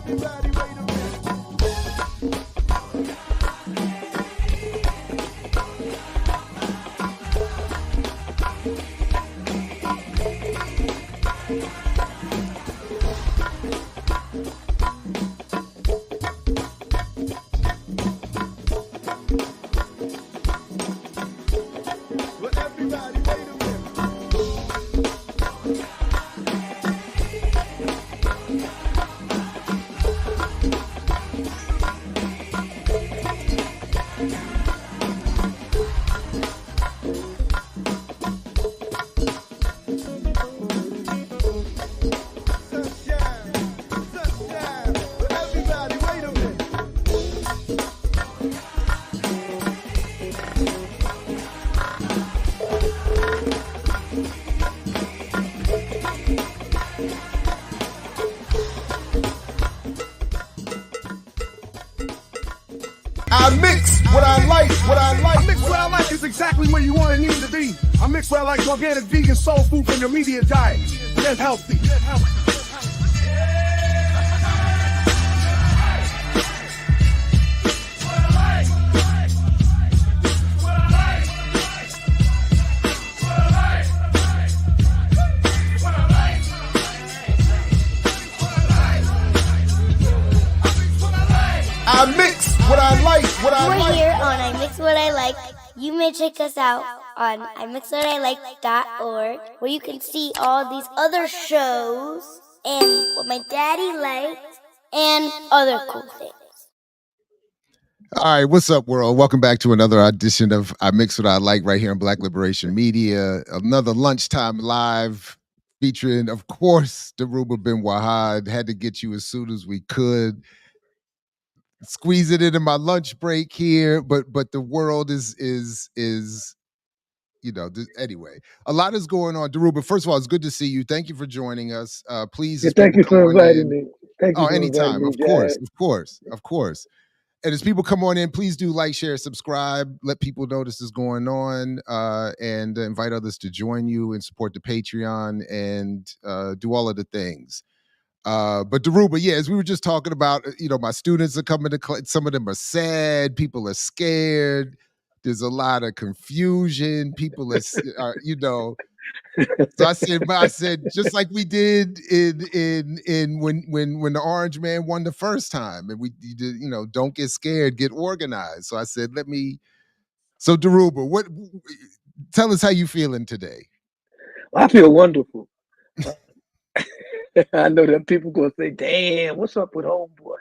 I mix what I like, what I like. I mix what I like is exactly where you want and need to be. I mix what I like, organic, vegan, soul food from your immediate diet. Get healthy. Get healthy. I mix what I like, what I We're like. here on I Mix What I Like. You may check us out on imixwhatilike.org, where you can see all these other shows and what my daddy likes and other cool things. All right, what's up, world? Welcome back to another edition of I Mix What I Like right here on Black Liberation Media. Another lunchtime live featuring, of course, Dhoruba Bin-Wahad. Had to get you as soon as we could. Squeeze it into my lunch break here, but the world is anyway, a lot is going on. Dhoruba, first of all, it's good to see you. Thank you for joining us. Please, Yeah, thank you for inviting me. Thank you for anytime. inviting me, Of course. And as people come on in, please do like, share, subscribe, let people know this is going on, and invite others to join you and support the Patreon and do all of the things. But Dhoruba, yeah, as we were just talking about, my students are coming to class. Some of them are sad. People are scared. There's a lot of confusion. People are So I said, just like we did in when the Orange Man won the first time, and we did, don't get scared, get organized. So I said, So Dhoruba, tell us how you feeling today. I feel wonderful. I know that people gonna say, "Damn, what's up with homeboy?"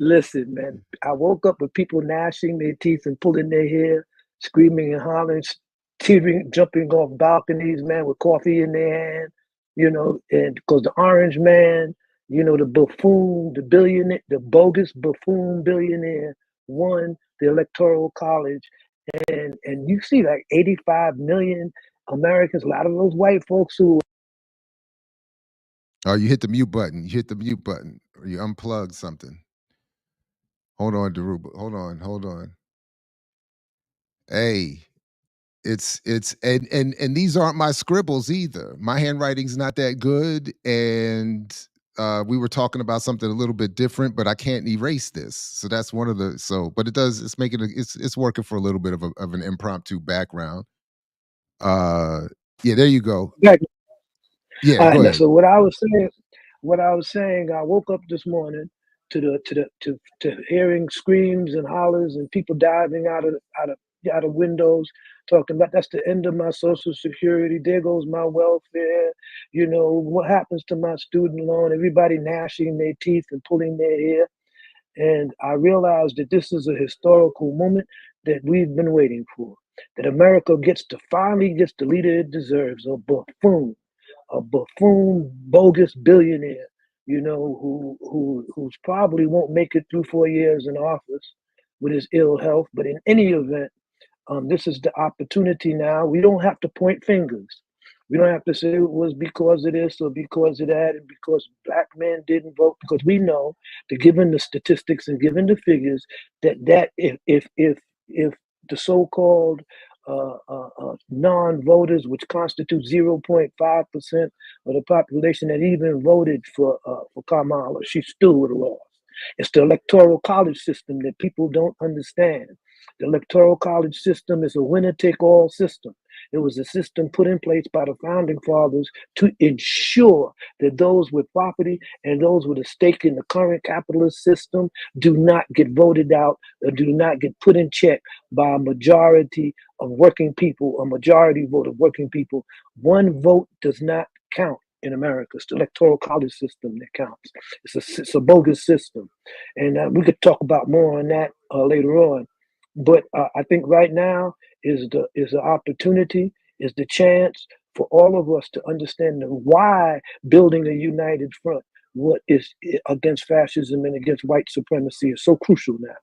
Listen, man, I woke up with people gnashing their teeth and pulling their hair, screaming and hollering, teetering, jumping off balconies, man, with coffee in their hand, and because the Orange Man, the buffoon, the billionaire, the bogus buffoon billionaire won the Electoral College, and you see like 85 million Americans, a lot of those white folks who. Oh, you hit the mute button. Or you unplugged something. Hold on, Dhoruba. Hold on. Hey, it's and these aren't my scribbles either. My handwriting's not that good, and we were talking about something a little bit different, but I can't erase this. So that's one of the but it does. It's making it's working for a little bit of an impromptu background. Yeah, there you go. Yeah, go ahead. So what I was saying, I woke up this morning to hearing screams and hollers and people diving out of windows, talking about that's the end of my Social Security. There goes my welfare. What happens to my student loan? Everybody gnashing their teeth and pulling their hair. And I realized that this is a historical moment that we've been waiting for. That America finally gets the leader it deserves, a buffoon, bogus billionaire, who's probably won't make it through 4 years in office with his ill health. But in any event, this is the opportunity now. We don't have to point fingers. We don't have to say it was because of this or because of that and because black men didn't vote, because we know that given the statistics and given the figures that if the so-called non-voters, which constitute 0.5% of the population that even voted for Kamala, she still would have lost. It's the electoral college system that people don't understand. The electoral college system is a winner-take-all system. It was a system put in place by the founding fathers to ensure that those with property and those with a stake in the current capitalist system do not get voted out or do not get put in check by a majority of working people, a majority vote of working people. One vote does not count in America. It's the electoral college system that counts. It's a bogus system. And we could talk about more on that later on. But I think right now is the opportunity, is the chance for all of us to understand why building a united front, what is against fascism and against white supremacy, is so crucial now.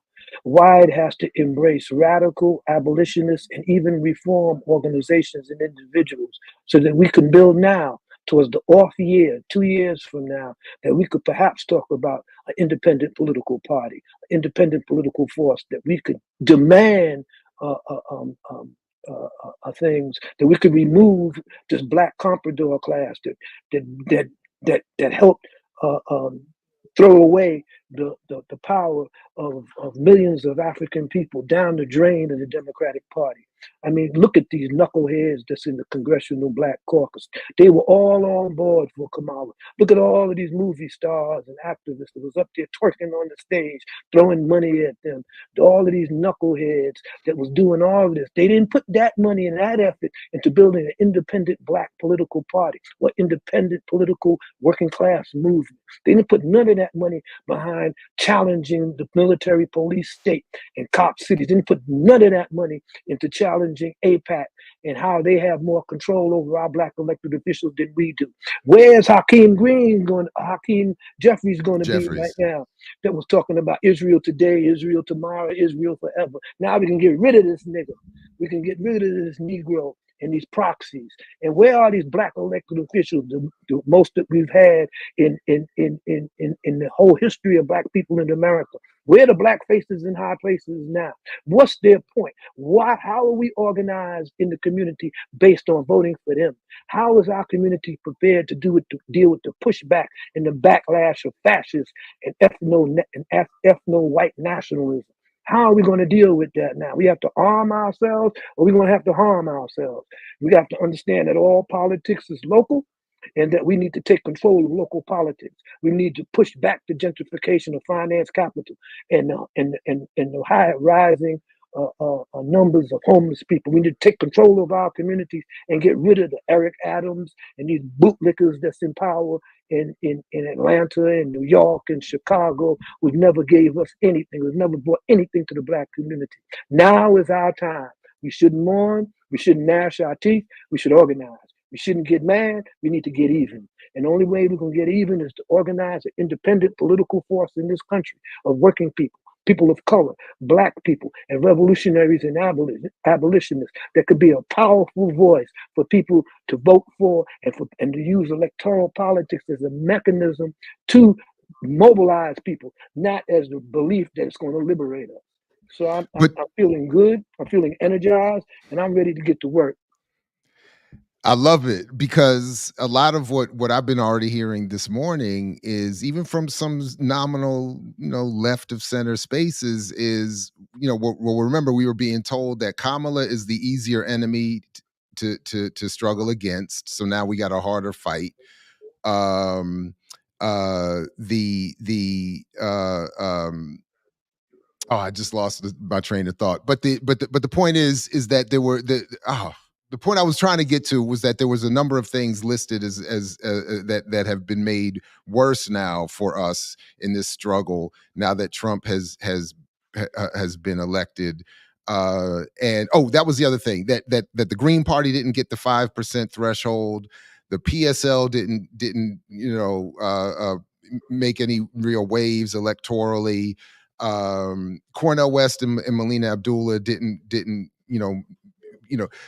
Why it has to embrace radical abolitionists and even reform organizations and individuals so that we can build now towards the off year, 2 years from now, that we could perhaps talk about an independent political party, an independent political force, that we could demand things, that we could remove this black comprador class that helped throw away the power of millions of African people down the drain of the Democratic Party. I mean, look at these knuckleheads that's in the Congressional Black Caucus. They were all on board for Kamala. Look at all of these movie stars and activists that was up there twerking on the stage, throwing money at them. All of these knuckleheads that was doing all of this. They didn't put that money and that effort into building an independent black political party or independent political working class movement. They didn't put none of that money behind challenging the military police state and cop cities. They didn't put none of that money into challenging APAC and how they have more control over our black elected officials than we do. Where's Hakeem Jeffries going to be right now? That was talking about Israel today, Israel tomorrow, Israel forever. Now we can get rid of this nigga. We can get rid of this Negro and these proxies. And where are these black elected officials, the most that we've had in the whole history of black people in America? Where are the black faces in high places now? What's their point? How are we organized in the community based on voting for them? How is our community prepared to deal with the pushback and the backlash of fascists and ethno-white nationalism? How are we going to deal with that now? We have to arm ourselves, or we're going to have to harm ourselves. We have to understand that all politics is local, and that we need to take control of local politics. We need to push back the gentrification of finance capital and the high rising numbers of homeless people. We need to take control of our communities and get rid of the Eric Adams and these bootlickers that's in power in Atlanta and New York and Chicago, who never gave us anything, who never brought anything to the black community. Now is our time. We shouldn't mourn. We shouldn't gnash our teeth. We should organize. We shouldn't get mad. We need to get even. And the only way we can get even is to organize an independent political force in this country of working people, people of color, black people, and revolutionaries and abolitionists that could be a powerful voice for people to vote for and to use electoral politics as a mechanism to mobilize people, not as the belief that it's going to liberate us. So I'm feeling good. I'm feeling energized, and I'm ready to get to work. I love it, because a lot of what I've been already hearing this morning is, even from some nominal, left of center spaces, is, well, remember, we were being told that Kamala is the easier enemy to struggle against. So now we got a harder fight. I just lost my train of thought. But the point is that there were the point I was trying to get to was that there was a number of things listed as that have been made worse now for us in this struggle, now that Trump has been elected. And that was the other thing, that the Green Party didn't get the 5% threshold. The PSL didn't make any real waves electorally. Cornel West and Melina Abdullah didn't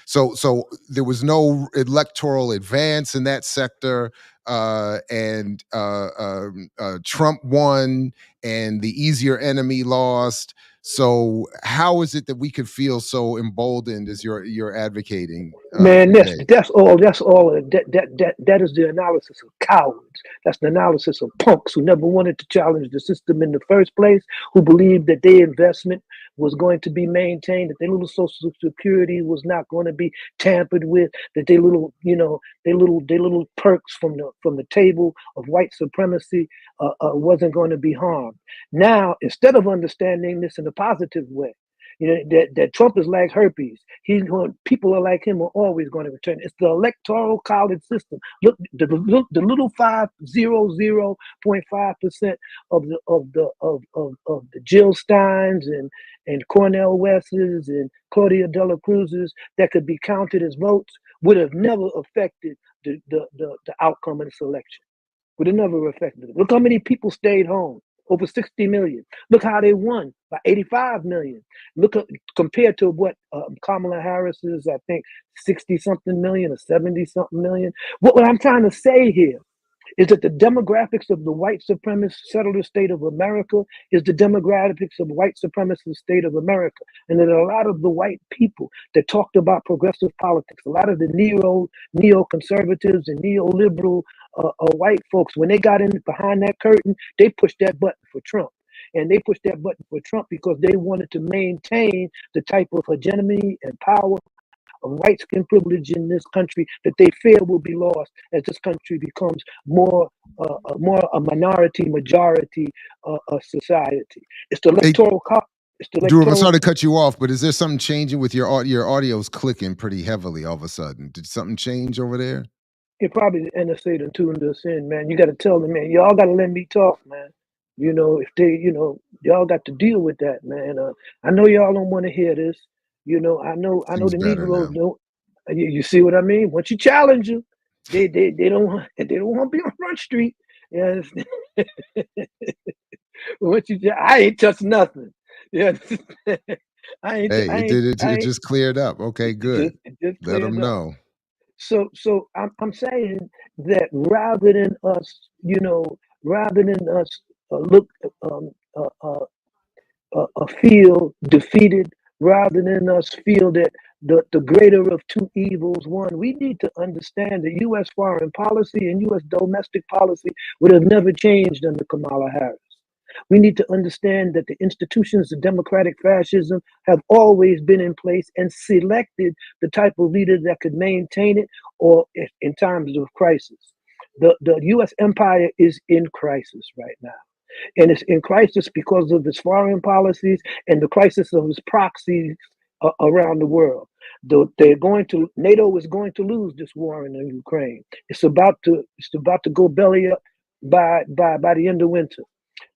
so there was no electoral advance in that sector, and Trump won and the easier enemy lost. So how is it that we could feel so emboldened as you're advocating Man, today? that's all. That is the analysis of cowards. That's the analysis of punks who never wanted to challenge the system in the first place, who believed that their investment was going to be maintained, that their little social security was not going to be tampered with, that their little, their little perks from the table of white supremacy wasn't going to be harmed. Now, instead of understanding this in a positive way, that Trump is like herpes. People are like him are always going to return. It's the electoral college system. Look, the little 500.5% of the Jill Steins and Cornell Wesses and Claudia Dela Cruzes that could be counted as votes would have never affected the outcome of this election. Would have never affected it. Look how many people stayed home. Over 60 million. Look how they won by 85 million. Look at, compared to what Kamala Harris is, I think 60 something million or 70 something million. What I'm trying to say here is that the demographics of the white supremacist settler state of America is the demographics of white supremacist state of America. And that a lot of the white people that talked about progressive politics, a lot of the neoconservatives and neoliberal white folks, when they got in behind that curtain, they pushed that button for Trump. And they pushed that button for Trump because they wanted to maintain the type of hegemony and power of white skin privilege in this country that they fear will be lost as this country becomes more a minority majority society. It's the electoral. Drew, I'm sorry to cut you off, but is there something changing with your audio? Your audio's clicking pretty heavily all of a sudden. Did something change over there? It probably the NSA done tuned us in, man. You got to tell them, man. Y'all got to let me talk, man. If they, y'all got to deal with that, man. I know y'all don't want to hear this. I know the Negroes don't. You see what I mean? Once you challenge them, they don't want to be on Front Street. Yeah. I ain't touched nothing. Yeah. It just cleared up. Okay, good. Let them know. So I'm saying that rather than us feel defeated, rather than us feel that the greater of two evils won, we need to understand that U.S. foreign policy and U.S. domestic policy would have never changed under Kamala Harris. We need to understand that the institutions of democratic fascism have always been in place and selected the type of leader that could maintain it or in times of crisis. The U.S. empire is in crisis right now. And it's in crisis because of its foreign policies and the crisis of its proxies around the world. NATO is going to lose this war in Ukraine. It's about to go belly up by the end of winter.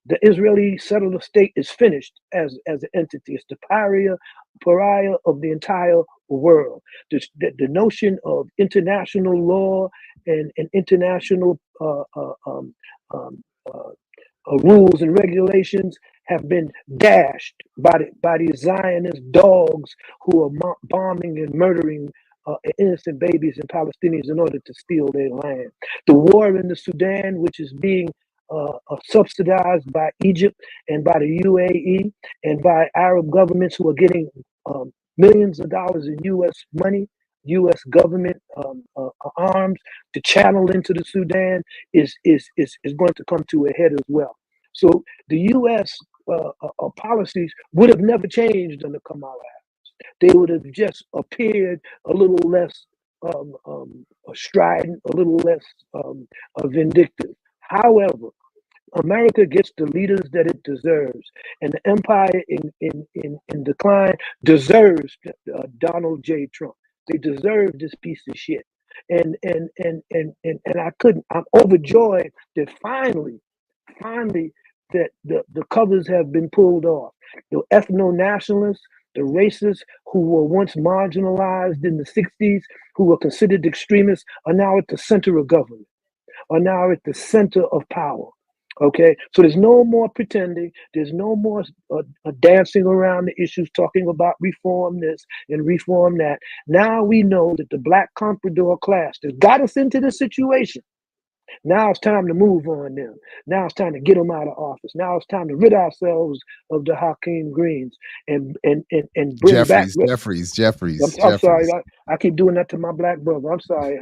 The Israeli settler state is finished as an entity. It's the pariah of the entire world. The notion of international law and international rules and regulations have been dashed by the Zionist dogs who are bombing and murdering innocent babies and Palestinians in order to steal their land. The war in the Sudan, which is being subsidized by Egypt and by the UAE and by Arab governments who are getting millions of dollars in U.S. money, U.S. government arms to channel into the Sudan is going to come to a head as well. So the U.S. Policies would have never changed under Kamala Harris. They would have just appeared a little less strident, a little less vindictive. However, America gets the leaders that it deserves, and the empire in decline deserves Donald J. Trump. They deserve this piece of shit, and I'm overjoyed that finally that the covers have been pulled off. The ethno-nationalists, the racists who were once marginalized in the 60s, who were considered extremists, are now at the center of government, are now at the center of power. Okay, so there's no more pretending. There's no more dancing around the issues, talking about reform this and reform that. Now we know that the black comprador class that got us into this situation Now it's time to move on them. Now it's time to get them out of office. Now it's time to rid ourselves of the Hakeem Greens and bring back. I'm sorry. Jeffries. I keep doing that to my black brother. I'm sorry.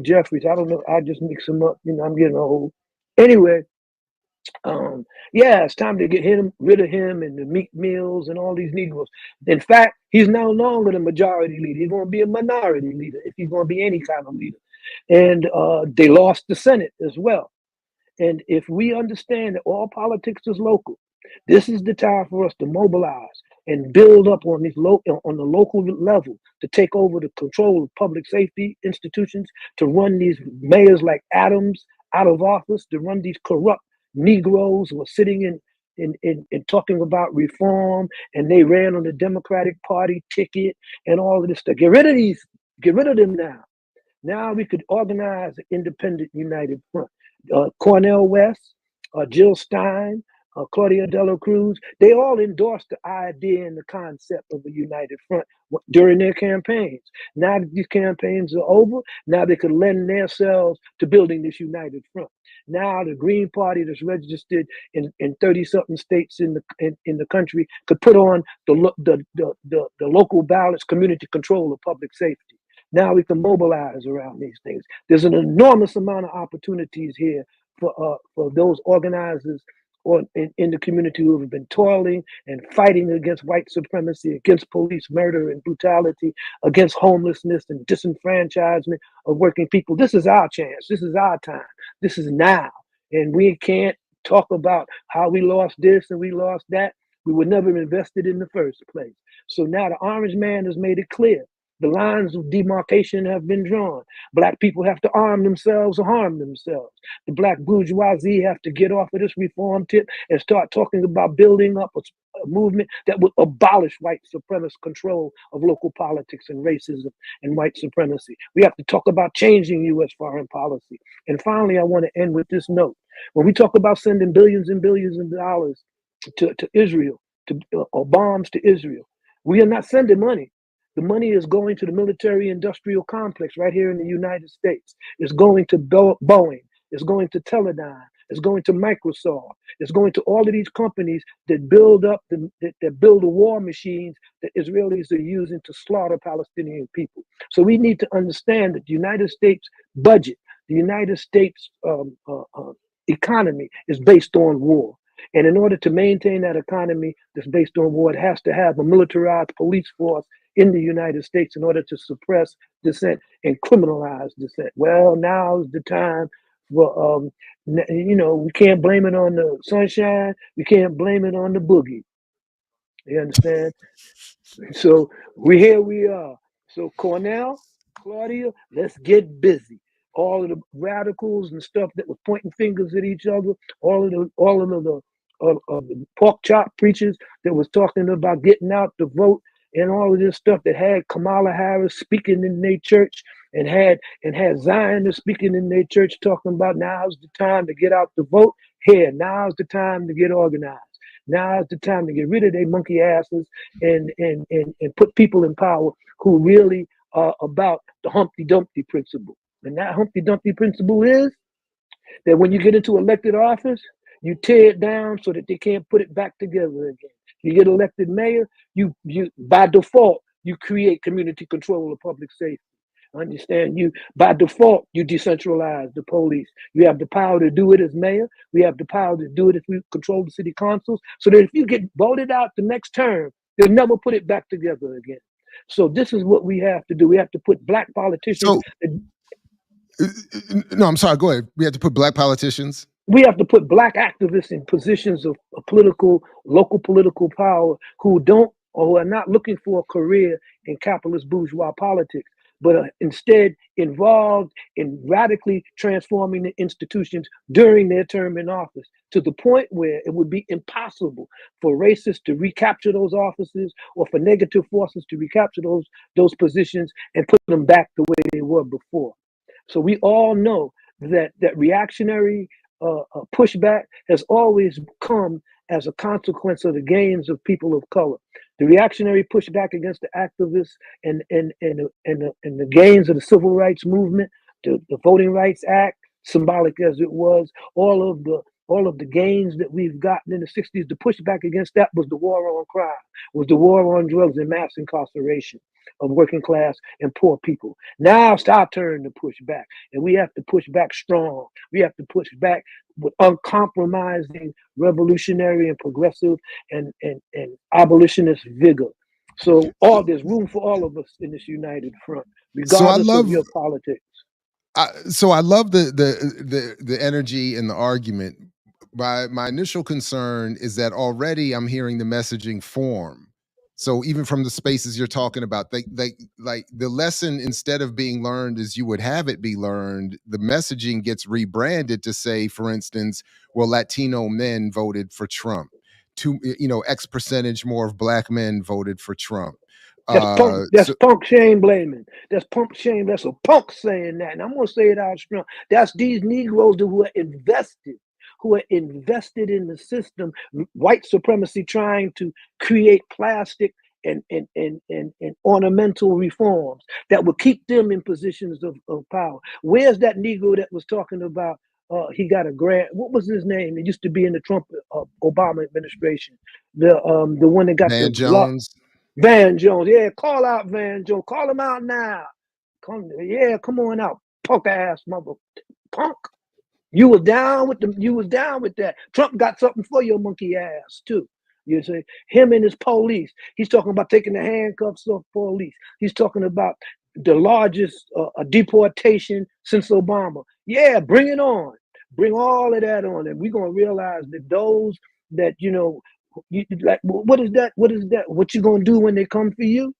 Jeffries. I don't know. I just mix him up. I'm getting old. Anyway, yeah, it's time to get rid of him and the Meek Mills and all these Negroes. In fact, he's no longer the majority leader. He's going to be a minority leader if he's going to be any kind of leader. And they lost the Senate as well. And if we understand that all politics is local, this is the time for us to mobilize and build up on on the local level to take over the control of public safety institutions, to run these mayors like Adams out of office, to run these corrupt Negroes who are sitting in talking about reform, and they ran on the Democratic Party ticket and all of this stuff. Get rid of them now. Now we could organize an independent united front. Cornel West, Jill Stein, Claudia Dela Cruz, they all endorsed the idea and the concept of a united front during their campaigns. Now that these campaigns are over, now they could lend themselves to building this united front. Now the Green Party that's registered in 30-something states in the country could put on the local ballots, community control of public safety. Now we can mobilize around these things. There's an enormous amount of opportunities here for those organizers in the community who have been toiling and fighting against white supremacy, against police murder and brutality, against homelessness and disenfranchisement of working people. This is our chance. This is our time. This is now. And we can't talk about how we lost this and we lost that. We were never invested in the first place. So now the Orange Man has made it clear. The lines of demarcation have been drawn. Black people have to arm themselves or harm themselves. The black bourgeoisie have to get off of this reform tip and start talking about building up a movement that would abolish white supremacist control of local politics and racism and white supremacy. We have to talk about changing U.S. foreign policy. And finally, I want to end with this note. When we talk about sending billions and billions of dollars to Israel, or bombs to Israel, we are not sending money. The money is going to the military-industrial complex right here in the United States. It's going to Boeing. It's going to Teledyne. It's going to Microsoft. It's going to all of these companies that build that build the war machines that Israelis are using to slaughter Palestinian people. So we need to understand that the United States budget, the United States economy is based on war. And in order to maintain that economy that's based on war, it has to have a militarized police force in the United States in order to suppress dissent and criminalize dissent. Well, now is the time for, we can't blame it on the sunshine. We can't blame it on the boogie. You understand? So here we are. So Cornel, Claudia, let's get busy. All of the radicals and stuff that were pointing fingers at each other, all of the pork chop preachers that was talking about getting out to vote, and all of this stuff that had Kamala Harris speaking in their church and had Zionists speaking in their church talking about now's the time to get out to vote. Here, now's the time to get organized. Now's the time to get rid of their monkey asses and put people in power who really are about the Humpty Dumpty principle. And that Humpty Dumpty principle is that when you get into elected office, you tear it down so that they can't put it back together again. You get elected mayor, you by default, you create community control of public safety. Understand? You by default, you decentralize the police. You have the power to do it as mayor. We have the power to do it if we control the city councils. So that if you get voted out the next term, they'll never put it back together again. So this is what we have to do. We have to put black politicians. No, I'm sorry. Go ahead. We have to put black politicians. We have to put black activists in positions of local political power who are not looking for a career in capitalist bourgeois politics, but are instead involved in radically transforming the institutions during their term in office to the point where it would be impossible for racists to recapture those offices or for negative forces to recapture those positions and put them back the way they were before. So we all know that reactionary pushback has always come as a consequence of the gains of people of color. The reactionary pushback against the activists and the gains of the civil rights movement, the Voting Rights Act, symbolic as it was, all of the gains that we've gotten in the 60s, the pushback against that was the war on crime, was the war on drugs and mass incarceration of working class and poor people. Now it's our turn to push back, and we have to push back strong. We have to push back with uncompromising revolutionary and progressive and abolitionist vigor. So there's room for all of us in this united front, So I regardless of love your politics. I love the energy and the argument. My initial concern is that already I'm hearing the messaging form. So even from the spaces you're talking about, they like the lesson, instead of being learned as you would have it be learned, the messaging gets rebranded to say, for instance, well, Latino men voted for Trump. X percentage more of black men voted for Trump. That's punk. That's So punk shame blaming. That's punk shame. That's a punk saying that. And I'm gonna say it out strong. That's these Negroes who are invested in the system, white supremacy trying to create plastic and ornamental reforms that will keep them in positions of power. Where's that Negro that was talking about? He got a grant. What was his name? It used to be in the Trump Obama administration. The one that got the Van law. Jones. Van Jones, yeah, call out Van Jones. Call him out now. Come on out, punk ass mother punk. You was down with that. Trump got something for your monkey ass too. You see, him and his police. He's talking about taking the handcuffs off police. He's talking about the largest deportation since Obama. Yeah, bring it on. Bring all of that on, and we're gonna realize that those that like, what is that? What is that? What you gonna do when they come for you?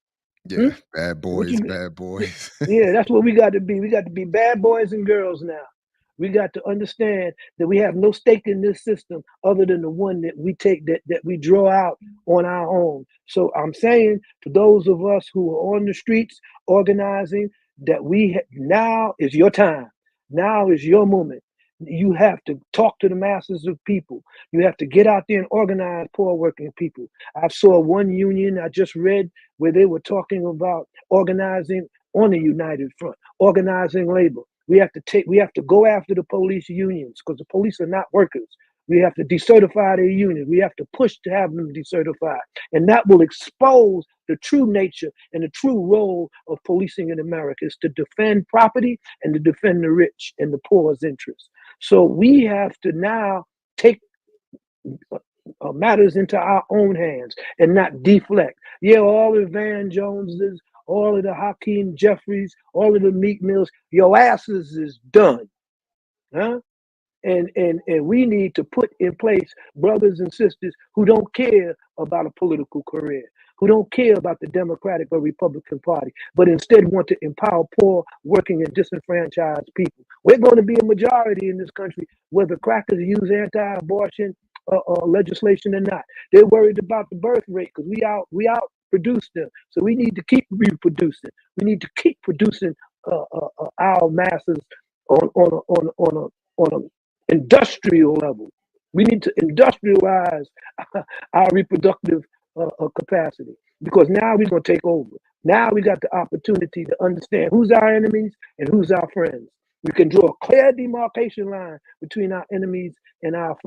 Yeah, Hmm? bad What boys, you? bad boys. Yeah, that's what we got to be. We got to be bad boys and girls now. We got to understand that we have no stake in this system other than the one that we take that we draw out on our own. So I'm saying to those of us who are on the streets organizing that now is your time. Now is your moment. You have to talk to the masses of people. You have to get out there and organize poor working people. I saw one union I just read where they were talking about organizing on the United Front, organizing labor. We have to go after the police unions because the police are not workers. We have to decertify their unions. We have to push to have them decertified. And that will expose the true nature and the true role of policing in America is to defend property and to defend the rich and the poor's interests. So we have to now take matters into our own hands and not deflect. Yeah, all the Van Joneses, all of the Hakeem Jeffries, all of the Meek Mills, your asses is done. Huh? And we need to put in place brothers and sisters who don't care about a political career, who don't care about the Democratic or Republican Party, but instead want to empower poor, working, and disenfranchised people. We're going to be a majority in this country, whether crackers use anti-abortion legislation or not. They're worried about the birth rate because we out produce them. So we need to keep reproducing. We need to keep producing our masses on a industrial level. We need to industrialize our reproductive capacity because now we're going to take over. Now we got the opportunity to understand who's our enemies and who's our friends. We can draw a clear demarcation line between our enemies and our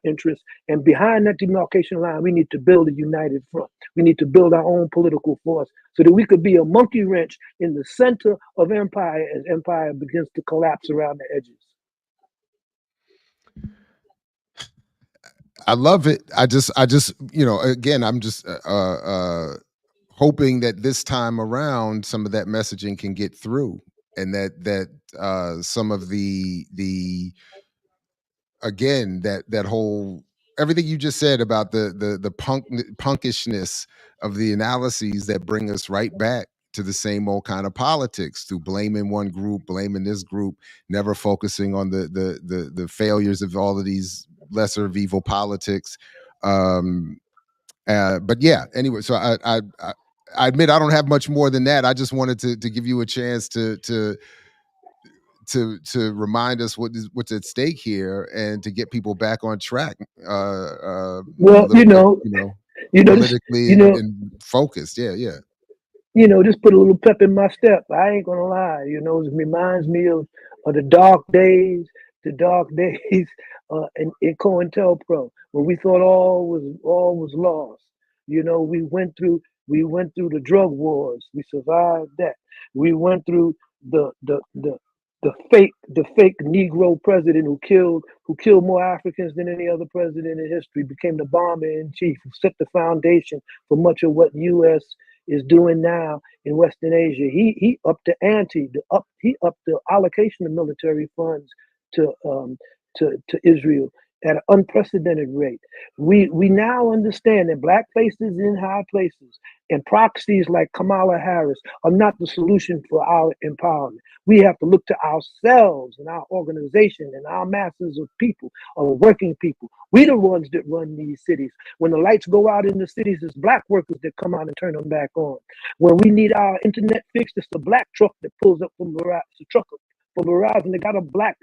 interests. And behind that demarcation line, we need to build a united front. We need to build our own political force so that we could be a monkey wrench in the center of empire as empire begins to collapse around the edges. I love it. I just, again, I'm just hoping that this time around, some of that messaging can get through, and that some of the again that whole everything you just said about the punkishness of the analyses that bring us right back to the same old kind of politics, through blaming one group, blaming this group, never focusing on the failures of all of these lesser of evil politics. But yeah, anyway, so I admit I don't have much more than that. I just wanted to give you a chance to remind us what's at stake here and to get people back on track. A Well, little bit, this, politically and focused. Yeah. Just put a little pep in my step. I ain't gonna lie. It reminds me of the dark days the dark days in COINTELPRO, when we thought all was lost. You know, we went through the drug wars. We survived that. We went through the the the the fake Negro president who killed more Africans than any other president in history, became the bomber in chief, who set the foundation for much of what U.S. is doing now in Western Asia. He upped the ante, he upped the allocation of military funds to Israel at an unprecedented rate. We now understand that black faces in high places and proxies like Kamala Harris are not the solution for our empowerment. We have to look to ourselves and our organization and our masses of people, of working people. We the ones that run these cities. When the lights go out in the cities, it's black workers that come out and turn them back on. When we need our internet fixed, it's the black truck that pulls up from Verizon. It's a truck from Verizon. They got a black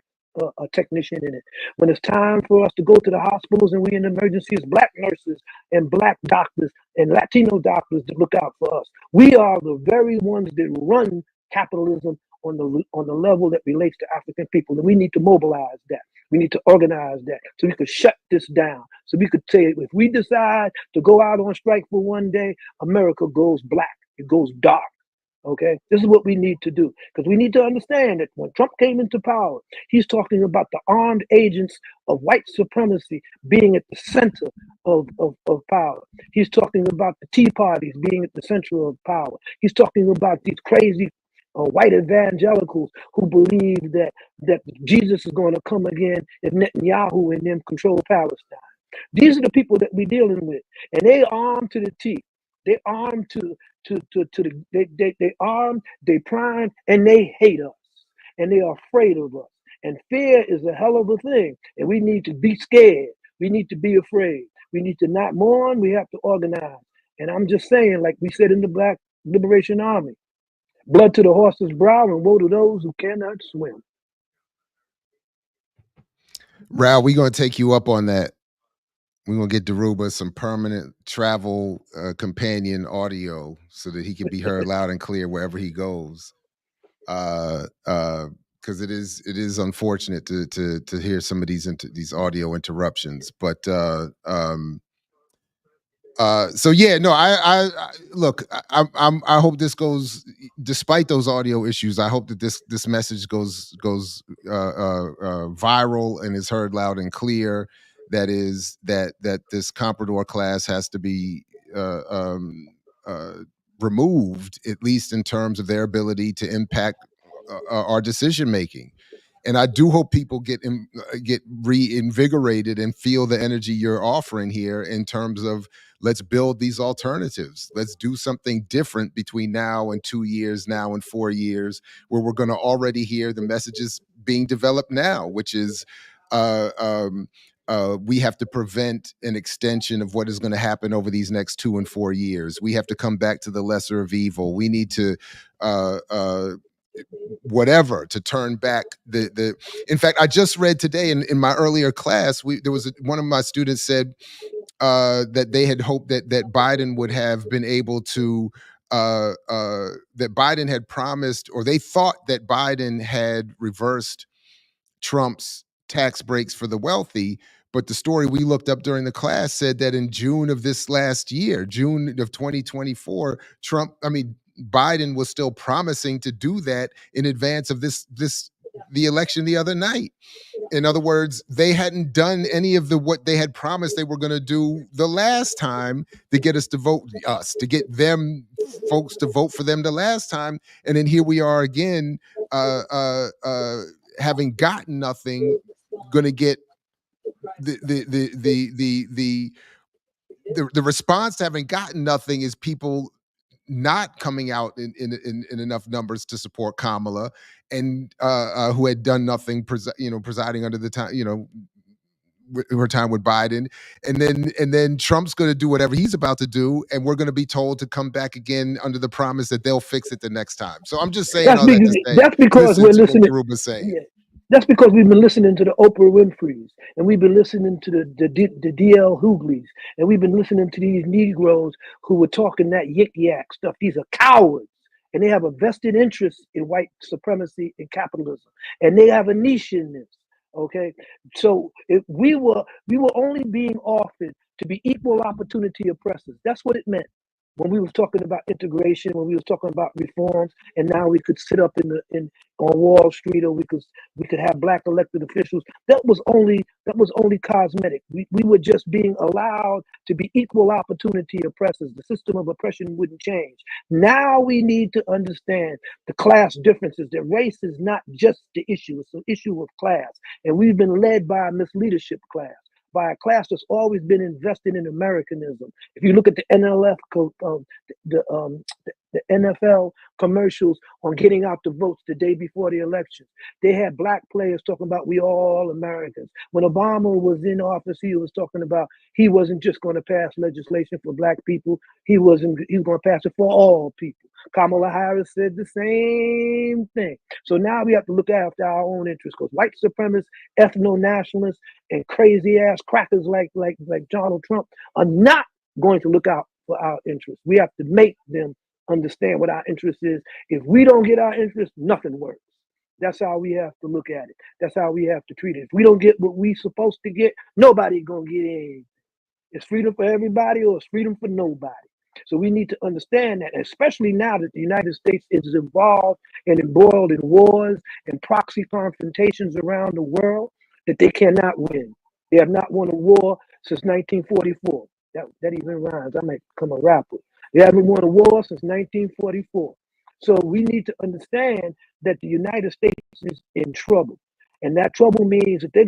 a technician in it. When it's time for us to go to the hospitals and we in emergencies, black nurses and black doctors and Latino doctors that look out for us. We are the very ones that run capitalism on the level that relates to African people, and we need to mobilize that. We need to organize that so we could shut this down. So we could say, if we decide to go out on strike for one day, America goes black. It goes dark. Okay, this is what we need to do, because we need to understand that when Trump came into power, he's talking about the armed agents of white supremacy being at the center of power. He's talking about the Tea Parties being at the center of power. He's talking about these crazy white evangelicals who believe that Jesus is going to come again if Netanyahu and them control Palestine. These are the people that we're dealing with, and they armed to the teeth. They armed they armed, they primed, and they hate us, and they are afraid of us. And fear is a hell of a thing, and we need to be scared. We need to be afraid. We need to not mourn. We have to organize. And I'm just saying, like we said in the Black Liberation Army, blood to the horse's brow, and woe to those who cannot swim. Rao, we're gonna take you up on that. We're gonna get Dhoruba some permanent travel companion audio so that he can be heard loud and clear wherever he goes. Because it is unfortunate to hear some of these audio interruptions. But so yeah, no, I look, I hope this goes, despite those audio issues. I hope that this message goes viral and is heard loud and clear. That is that this comprador class has to be removed, at least in terms of their ability to impact our decision making. And I do hope people get reinvigorated and feel the energy you're offering here in terms of, let's build these alternatives. Let's do something different between now and 2 years, now and 4 years, where we're going to already hear the messages being developed now, which is we have to prevent an extension of what is going to happen over these next 2 and 4 years. We have to come back to the lesser of evil. We need to whatever to turn back the in fact, I just read today in my earlier class, there was one of my students said that they had hoped that Biden would have been able to that Biden had promised, or they thought that Biden had reversed Trump's tax breaks for the wealthy. But the story we looked up during the class said that in June of this last year, June of 2024, Biden was still promising to do that in advance of the election the other night. In other words, they hadn't done any of what they had promised they were going to do the last time to get us to vote, to get them folks to vote for them the last time. And then here we are again, having gotten nothing, going to get the response to having gotten nothing is people not coming out in enough numbers to support Kamala, and who had done nothing, presiding under the time, her time with Biden, and then Trump's going to do whatever he's about to do, and we're going to be told to come back again under the promise that they'll fix it the next time. So I'm just saying all that to say, that's because we're listening. Saying. Yeah. That's because we've been listening to the Oprah Winfreys, and we've been listening to the D.L. Hugleys, and we've been listening to these Negroes who were talking that yik-yak stuff. These are cowards, and they have a vested interest in white supremacy and capitalism, and they have a niche in this. Okay, so if we were only being offered to be equal opportunity oppressors. That's what it meant when we was talking about integration, when we was talking about reforms, and now we could sit up in on Wall Street, or we could have black elected officials. That was only cosmetic. We were just being allowed to be equal opportunity oppressors. The system of oppression wouldn't change. Now we need to understand the class differences. That race is not just the issue; it's an issue of class, and we've been led by a misleadership class, by a class that's always been invested in Americanism. If you look at the the NFL commercials on getting out the votes the day before the elections, they had black players talking about we all Americans. When Obama was in office, he was talking about he wasn't just going to pass legislation for black people. He was going to pass it for all people. Kamala Harris said the same thing. So now we have to look after our own interests, because white supremacists, ethno-nationalists, and crazy ass crackers like Donald Trump are not going to look out for our interests. We have to make them understand what our interest is. If we don't get our interest, nothing works. That's how we have to look at it. That's how we have to treat it. If we don't get what we supposed to get, nobody gonna get anything. It's freedom for everybody, or it's freedom for nobody. So we need to understand that, especially now that the United States is involved and embroiled in wars and proxy confrontations around the world, that they cannot win. They have not won a war since 1944. That even rhymes. I might become a rapper. They haven't won a war since 1944. So we need to understand that the United States is in trouble. And that trouble means that they're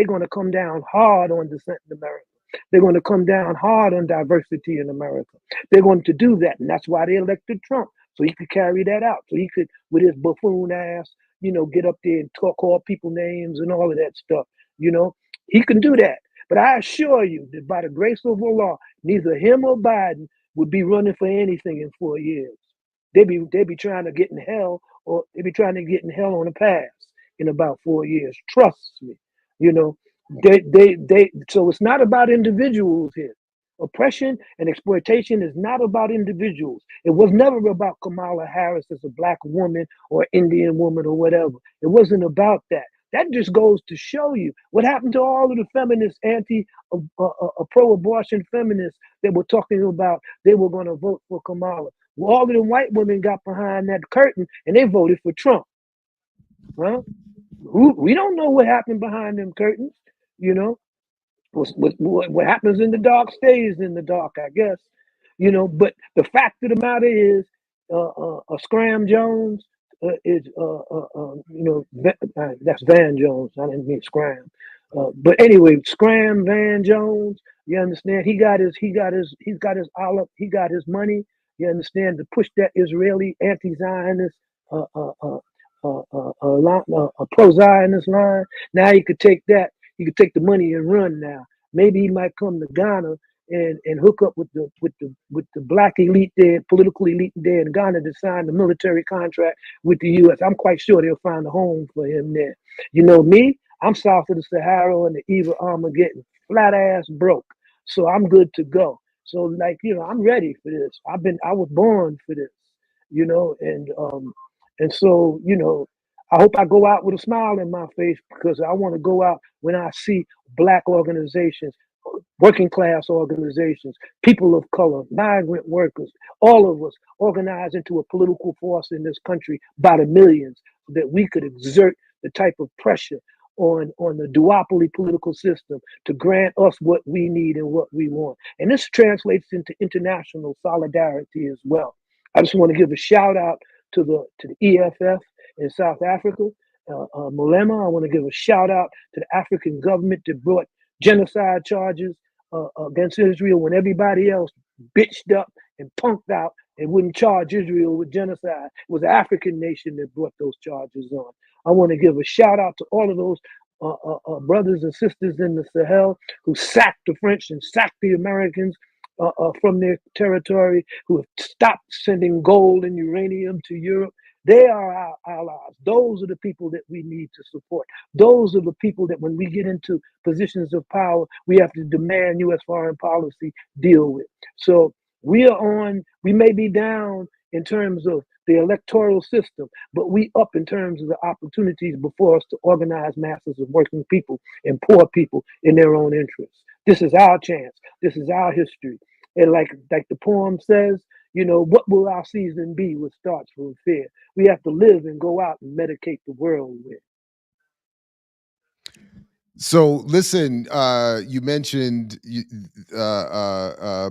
gonna come down hard on dissent in America. They're going to come down hard on diversity in America. They're going to do that. And that's why they elected Trump. So he could carry that out. So he could, with his buffoon ass, get up there and call people names and all of that stuff. He can do that. But I assure you that by the grace of Allah, neither him or Biden would be running for anything in 4 years. They'd be trying to get in hell, or they'd be trying to get in hell on a pass in about 4 years. Trust me. You know, so it's not about individuals here. Oppression and exploitation is not about individuals. It was never about Kamala Harris as a black woman or Indian woman or whatever. It wasn't about that. That just goes to show you what happened to all of the feminists, pro-abortion feminists that were talking about they were going to vote for Kamala. Well, all of the white women got behind that curtain and they voted for Trump. Huh? We don't know what happened behind them curtains. What happens in the dark stays in the dark, I guess. But the fact of the matter is, Scram Jones is, that's Van Jones. I didn't mean Scram. But anyway, Scram Van Jones. You understand? He got his money. You understand, to push that Israeli anti-Zionist, a pro-Zionist line. Now he could take that. He could take the money and run now. Maybe he might come to Ghana and hook up with the black elite there, political elite there in Ghana, to sign the military contract with the U.S. I'm quite sure they'll find a home for him there. You know me, I'm south of the Sahara and the evil Armageddon, flat ass broke. So I'm good to go. So I'm ready for this. I was born for this, and so, I hope I go out with a smile in my face, because I want to go out when I see black organizations, working class organizations, people of color, migrant workers, all of us organized into a political force in this country by the millions, so that we could exert the type of pressure on the duopoly political system to grant us what we need and what we want. And this translates into international solidarity as well. I just want to give a shout out to the EFF in South Africa, Malema. I want to give a shout out to the African government that brought genocide charges against Israel when everybody else bitched up and punked out and wouldn't charge Israel with genocide. It was the African nation that brought those charges on. I want to give a shout out to all of those brothers and sisters in the Sahel who sacked the French and sacked the Americans from their territory, who have stopped sending gold and uranium to Europe. They are our allies. Those are the people that we need to support. Those are the people that when we get into positions of power, we have to demand U.S. foreign policy deal with. So we may be down in terms of the electoral system, but we up in terms of the opportunities before us to organize masses of working people and poor people in their own interests. This is our chance. This is our history. And like the poem says, what will our season be? What starts from fear. We have to live and go out and medicate the world with. So listen, you mentioned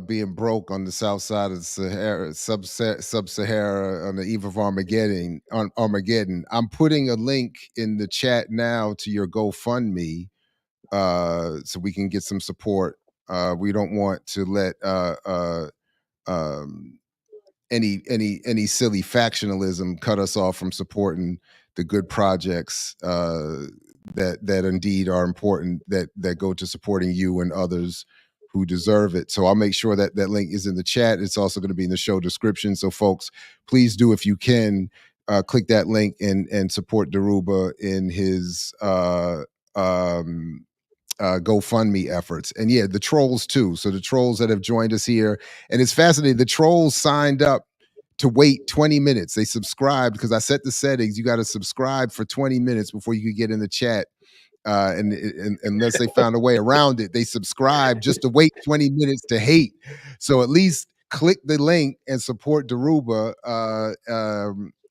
being broke on the south side of Sahara, sub-Sahara, on the eve of Armageddon. On Armageddon, I'm putting a link in the chat now to your GoFundMe, so we can get some support. We don't want to let um, any silly factionalism cut us off from supporting the good projects that indeed are important, that go to supporting you and others who deserve it. So I'll make sure that that link is in the chat. It's also going to be in the show description. So folks, please do, if you can, click that link and support Dhoruba in his GoFundMe efforts. And yeah, the trolls too. So the trolls that have joined us here, and it's fascinating. The trolls signed up to wait 20 minutes. They subscribed because I set the settings. You got to subscribe for 20 minutes before you could get in the chat. And unless they found a way around it, they subscribe just to wait 20 minutes to hate. So at least click the link and support Dhoruba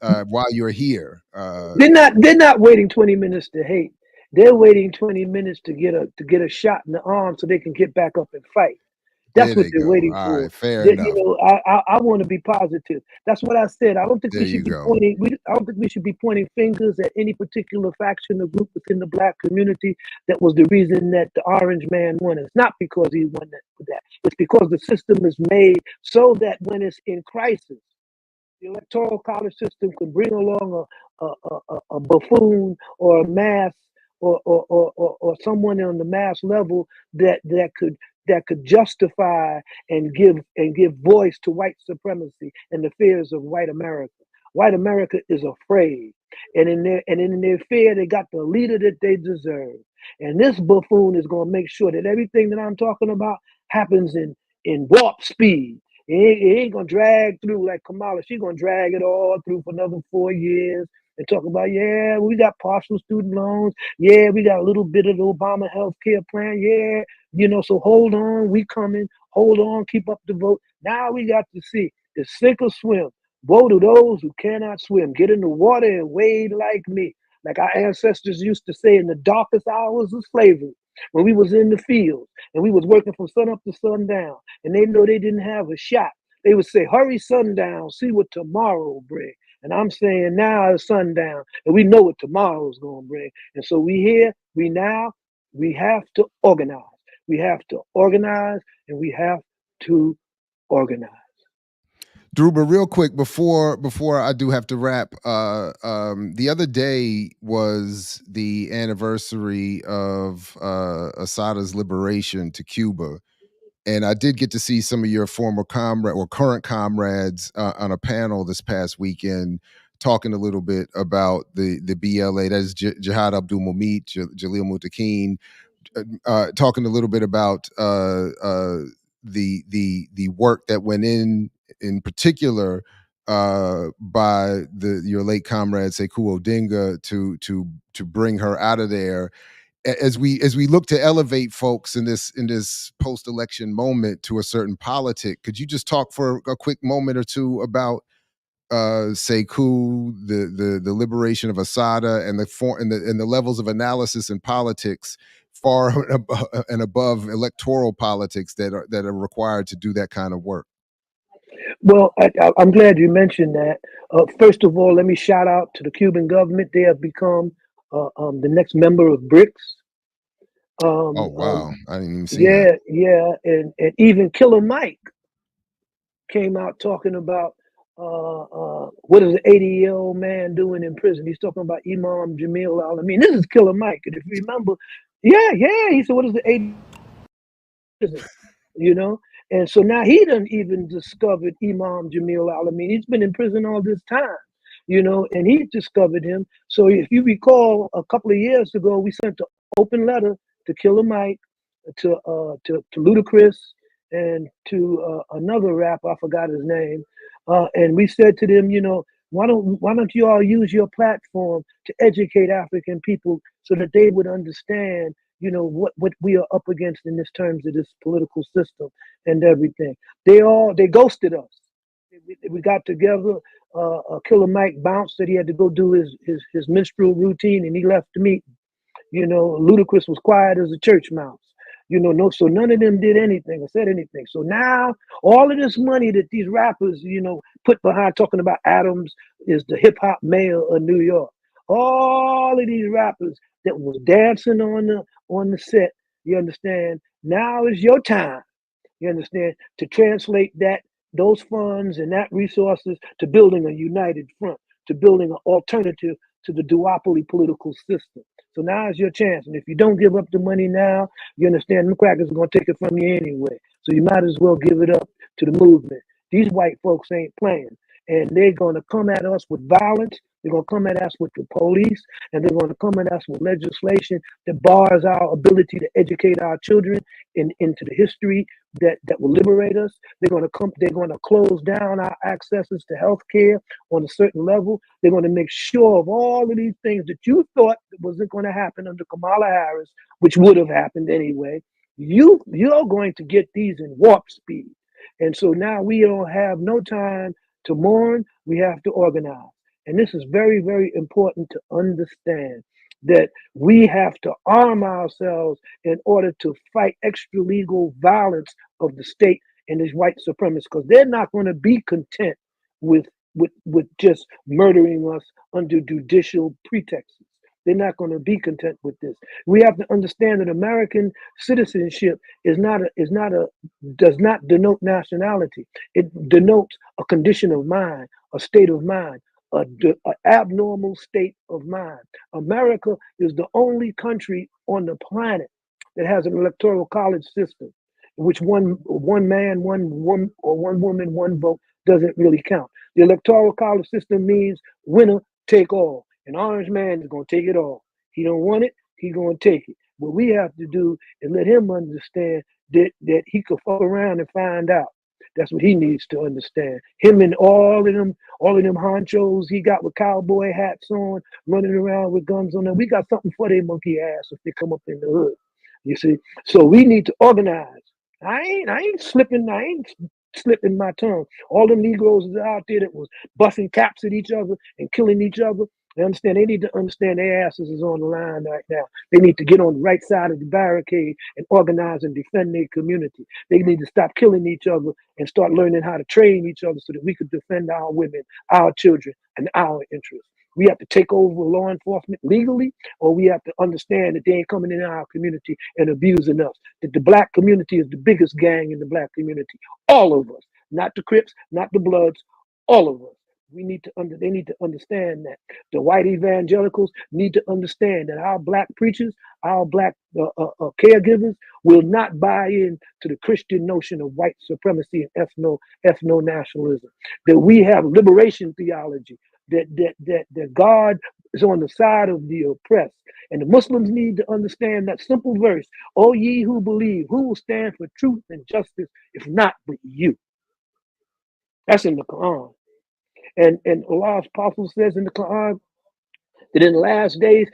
while you're here. They're not waiting 20 minutes to hate. They're waiting 20 minutes to get a shot in the arm so they can get back up and fight. That's what they're go. waiting All for. right, fair enough. I want to be positive. That's what I said. I don't think There we should be go. pointing. I don't think we should be pointing fingers at any particular faction or group within the Black community that was the reason that the Orange Man won. It's not because he won that. It's because the system is made so that when it's in crisis, the electoral college system could bring along a buffoon or a mass or someone on the mass level that could justify and give voice to white supremacy and the fears of white America. White America is afraid, and in their fear, they got the leader that they deserve. And this buffoon is going to make sure that everything that I'm talking about happens in warp speed. It ain't gonna drag through like Kamala. She's gonna drag it all through for another 4 years and talk about, yeah, we got partial student loans. Yeah, we got a little bit of the Obama health care plan. Yeah, so hold on, we coming. Hold on, keep up the vote. Now we got to see, it's sink or swim. Woe to those who cannot swim. Get in the water and wade like me. Like our ancestors used to say in the darkest hours of slavery, when we was in the fields and we was working from sun up to sundown, and they know they didn't have a shot. They would say, hurry sundown, see what tomorrow will bring. And I'm saying now it's sundown, and we know what tomorrow is going to bring. And so we have to organize. We have to organize, and we have to organize. Dhoruba, real quick before I do have to wrap, the other day was the anniversary of Asada's liberation to Cuba, and I did get to see some of your former comrade or current comrades on a panel this past weekend, talking a little bit about the BLA. That is Jihad Abdul Mumit, Jalil Muttaqin, talking a little bit about the work that went in particular by your late comrade Sekou Odinga to bring her out of there. As we look to elevate folks in this post-election moment to a certain politic, could you just talk for a quick moment or two about Sekou, the liberation of Asada, and the levels of analysis in politics far and above electoral politics that are required to do that kind of work? Well, I'm glad you mentioned that. First of all, let me shout out to the Cuban government. They have become the next member of BRICS. Oh wow, I didn't even see that. Yeah, and even Killer Mike came out talking about what is an 80-year-old man doing in prison. He's talking about Imam Jamil Al-Amin. This is Killer Mike, and if you remember, he said, "What is the 80?" And so now he done even discovered Imam Jamil Al-Amin. He's been in prison all this time, and he discovered him. So if you recall, a couple of years ago, we sent an open letter to Killer Mike, to Ludacris, and to another rapper, I forgot his name. And we said to them, Why don't you all use your platform to educate African people so that they would understand, what we are up against in this terms of this political system and everything. They ghosted us. We got together. Killer Mike bounced that he had to go do his minstrel routine, and he left the meeting. Ludacris was quiet as a church mouse. No, so none of them did anything or said anything. So now all of this money that these rappers, put behind talking about Adams is the hip hop mayor of New York. All of these rappers that was dancing on the set, you understand? Now is your time, you understand, to translate those funds and that resources to building a united front, to building an alternative to the duopoly political system. So now is your chance. And if you don't give up the money now, you understand, them crackers are going to take it from you anyway. So you might as well give it up to the movement. These white folks ain't playing. And they're going to come at us with violence. They're going to come at us with the police. And they're going to come at us with legislation that bars our ability to educate our children into the history that will liberate us. They're going to close down our accesses to health care on a certain level. They're going to make sure of all of these things that you thought wasn't going to happen under Kamala Harris, which would have happened anyway. You're going to get these in warp speed. And so now we don't have no time to mourn. We have to organize. And this is very, very important to understand, that we have to arm ourselves in order to fight extra legal violence of the state and these white supremacists, because they're not going to be content with just murdering us under judicial pretexts. They're not going to be content with this. We have to understand that American citizenship does not denote nationality. It denotes a condition of mind, a state of mind, an abnormal state of mind. America is the only country on the planet that has an electoral college system, in which one man, one woman, or one woman, one vote doesn't really count. The electoral college system means winner take all. An orange man is going to take it all. He don't want it, he's going to take it. What we have to do is let him understand that he could fuck around and find out. That's what he needs to understand. Him and all of them honchos he got with cowboy hats on, running around with guns on them. We got something for their monkey ass if they come up in the hood. You see? So we need to organize. I ain't slipping my tongue. All them Negroes out there that was busting caps at each other and killing each other. They need to understand their asses is on the line right now. They need to get on the right side of the barricade and organize and defend their community. They need to stop killing each other and start learning how to train each other so that we could defend our women, our children, and our interests. We have to take over law enforcement legally, or we have to understand that they ain't coming in our community and abusing us. That the black community is the biggest gang in the black community. All of us, not the Crips, not the Bloods, all of us. They need to understand that. The white evangelicals need to understand that our black preachers, our black caregivers will not buy in to the Christian notion of white supremacy and ethno-nationalism. That we have liberation theology, that God is on the side of the oppressed. And the Muslims need to understand that simple verse, "O ye who believe, who will stand for truth and justice, if not but you?" That's in the Quran. And Allah's apostle says in the Quran that in the last days,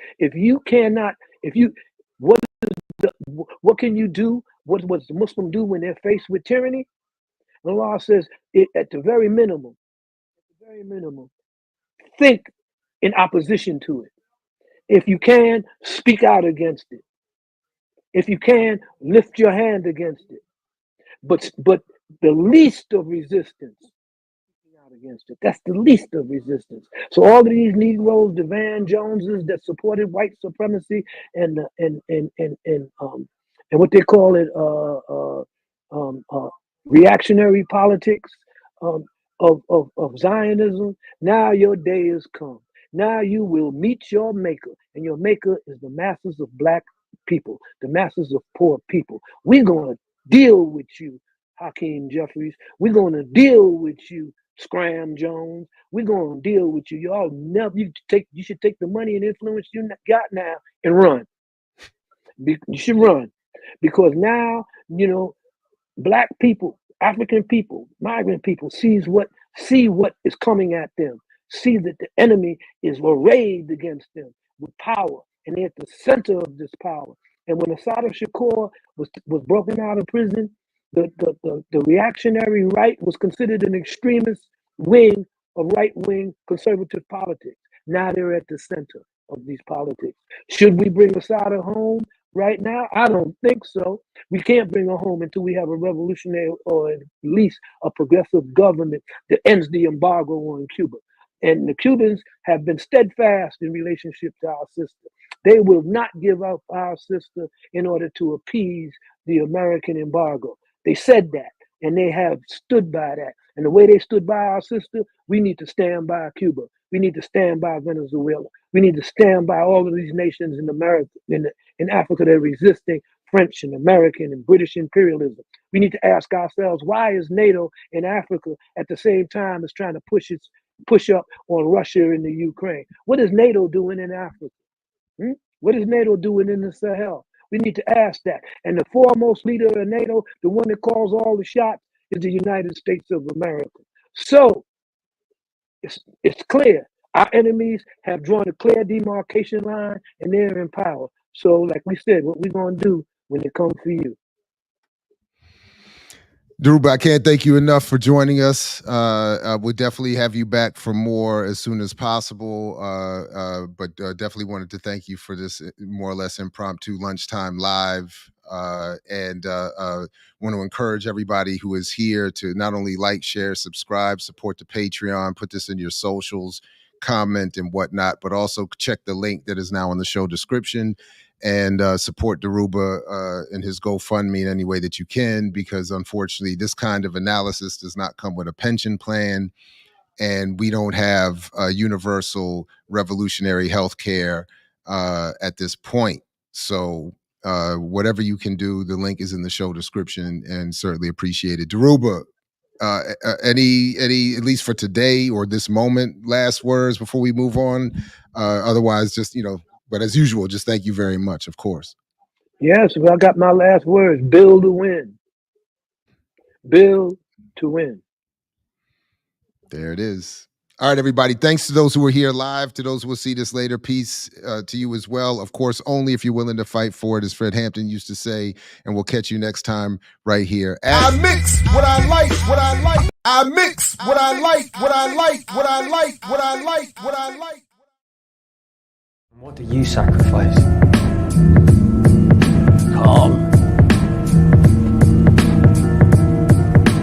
what can you do? What does the Muslim do when they're faced with tyranny? And Allah says, at the very minimum, think in opposition to it. If you can, speak out against it. If you can, lift your hand against it. But the least of resistance, against it. That's the least of resistance. So all of these Negroes, the Van Joneses that supported white supremacy and what they call it, reactionary politics of Zionism. Now your day has come. Now you will meet your maker, and your maker is the masses of black people, the masses of poor people. We're gonna deal with you, Hakeem Jeffries. We're gonna deal with you, Scram Jones. We're gonna deal with you. Y'all never. You should take the money and influence you got now and run. You should run, because now black people, African people, migrant people see what is coming at them. see that the enemy is arrayed against them with power, and they're at the center of this power. And when Assad Shakur was broken out of prison, the reactionary right was considered an extremist wing of right-wing conservative politics. Now they're at the center of these politics. Should we bring Assad home right now? I don't think so. We can't bring her home until we have a revolutionary or at least a progressive government that ends the embargo on Cuba. And the Cubans have been steadfast in relationship to our sister. They will not give up our sister in order to appease the American embargo. They said that, and they have stood by that. And the way they stood by our sister, we need to stand by Cuba. We need to stand by Venezuela. We need to stand by all of these nations in America, in Africa that are resisting French and American and British imperialism. We need to ask ourselves, why is NATO in Africa at the same time as trying to push up on Russia and the Ukraine? What is NATO doing in Africa? What is NATO doing in the Sahel? We need to ask that. And the foremost leader of NATO, the one that calls all the shots, is the United States of America. So it's clear. Our enemies have drawn a clear demarcation line, and they're in power. So like we said, what we're going to do when it comes for you. Dhoruba, I can't thank you enough for joining us. We'll definitely have you back for more as soon as possible. But definitely wanted to thank you for this more or less impromptu lunchtime live. And want to encourage everybody who is here to not only like, share, subscribe, support the Patreon, put this in your socials, comment and whatnot, but also check the link that is now in the show description. And support Dhoruba in his GoFundMe in any way that you can, because unfortunately this kind of analysis does not come with a pension plan, and we don't have universal revolutionary health care at this point. So whatever you can do, the link is in the show description, and certainly appreciate it. Dhoruba, any at least for today or this moment, last words before we move on? Otherwise, just, but as usual, just thank you very much, of course. Yes, well, I got my last words. Build to win. Build to win. There it is. All right, everybody. Thanks to those who are here live. To those who will see this later, peace to you as well. Of course, only if you're willing to fight for it, as Fred Hampton used to say. And we'll catch you next time right here. I mix what I like, what I like. I mix what I like, what I like, what I like, what I like, what I like. What do you sacrifice? Calm,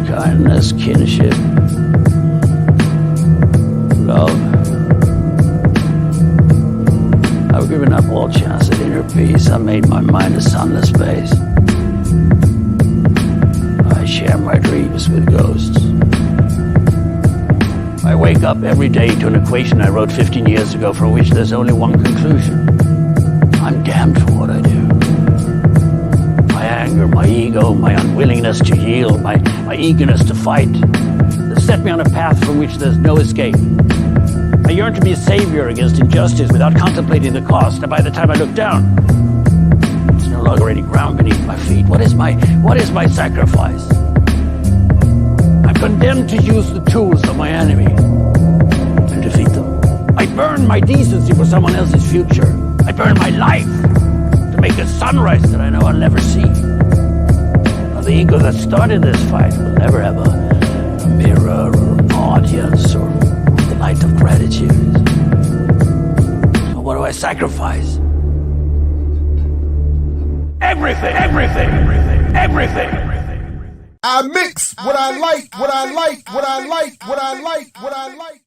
kindness, kinship, love. I've given up all chance at inner peace. I made my mind a sunless space. I share my dreams with ghosts. I wake up every day to an equation I wrote 15 years ago for which there's only one conclusion. I'm damned for what I do. My anger, my ego, my unwillingness to yield, my eagerness to fight, that set me on a path from which there's no escape. I yearn to be a savior against injustice without contemplating the cost, and by the time I look down, there's no longer any ground beneath my feet. What is my sacrifice? Condemned to use the tools of my enemy to defeat them. I burn my decency for someone else's future. I burn my life to make a sunrise that I know I'll never see. Now, the ego that started this fight will never have a mirror or an audience or the light of gratitude. So what do I sacrifice? Everything, everything, everything, everything. I mix what I like, what I like, what I like, what I like, what I like.